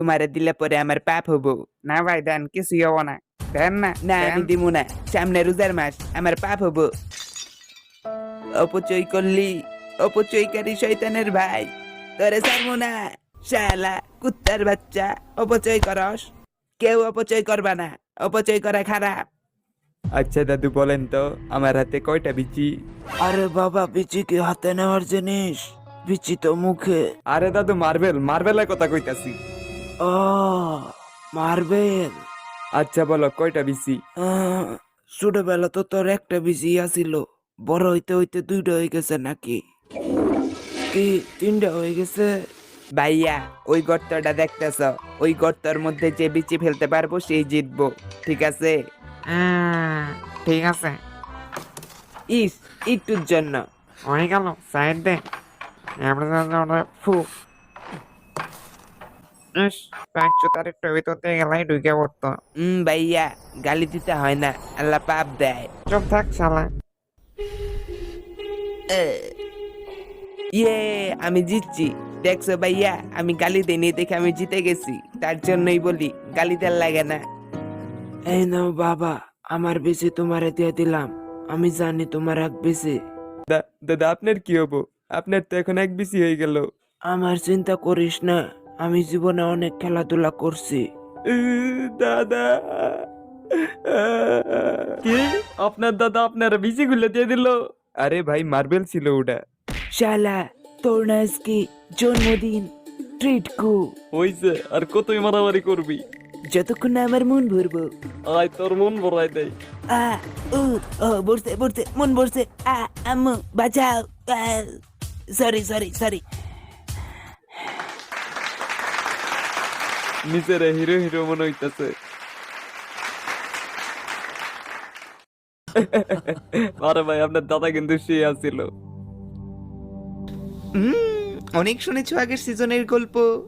তোমারে দিলে পরে আমার পাপ হবো। না ভাই দেন, কিছুই হবো না। দেন না, না দেন। আমি দিমু না, সামনে রোজার মাস, আমার পাপ হবো। অপচয় করলি, অপচয়কারী শয়তানের ভাই, তোরে ছাড়বো না। শালা কুত্তার বাচ্চা, অপচয় করস। কেউ অপচয় করবা না, অপচয় করা খারাপ। আচ্ছা দাদু বলেন তো, আমার হাতে কয়টা বিচি? আরে বাবা, বিচি কি হাতে নেওয়ার জিনিস? বিচি তো মুখে। আরে দাদু মার্বেলের কথা কইতাছি। ও, মার্বেল। আচ্ছা বলো কয়টা বিচি? ছোটবেলা তো তোর একটা বিচি আছিল, বড় হইতে হইতে দুইটা হয়ে গেছে নাকি? কি তিনটা হয়ে গেছে? ভাইয়া ওই গর্তটা দেখতেছ, ওই গর্তর মধ্যে যে বিচি ফেলতে পারবো সেই জিতবো, ঠিক আছে? ঠিক আছে, ইস, একটুর জন্য। হয়ে গেল, সাইড দে। ফু। ইস, তার একটু ভিতর দিয়ে গেলাই ঢুকে পড়তো। ভাইয়া গালি দিতে হয় না, আল্লাহ পাপ দেয়। চুপ থাক শালা। ইয়ে, আমি জিতছি। দেখছো ভাইয়া, আমি গালি দেইনি দেখে আমি জিতে গেছি, তার জন্যই বলি গালি দেওয়ার লাগে না। এই নাও বাবা, আমার বিচি তোমারে দিয়ে দিলাম। আমি জানি তোমার এক বিচি। দাদা আপনার কি হবো? আপনার তো এখন এক বিসি হয়ে গেল। আমার চিন্তা করিস না, আমি জীবনে অনেক খেলাধুলা করছি। দাদা, কি আপনার দাদা আপনার বিসি গুলো দিয়ে দিল? আরে ভাই মার্বেল ছিল ওটা। শালা, তোর না আজকে জন্মদিন, ট্রিট কু। হইছে, আর কতই মারামারি করবি? যতক্ষণ না আমার মন ভরবো। আয় তোর মন ভরাই দেয়। আ উ ও বসতে বসতে মন বসছে। আম্মু বাঁচাও। Sorry sorry sorry. নিচের হিরো হিরো মনে হইতাছে। আরে ভাই আপনার দাদা কিন্তু শুয়ে আছিল। অনেক শুনেছো আগের সিজনের গল্প।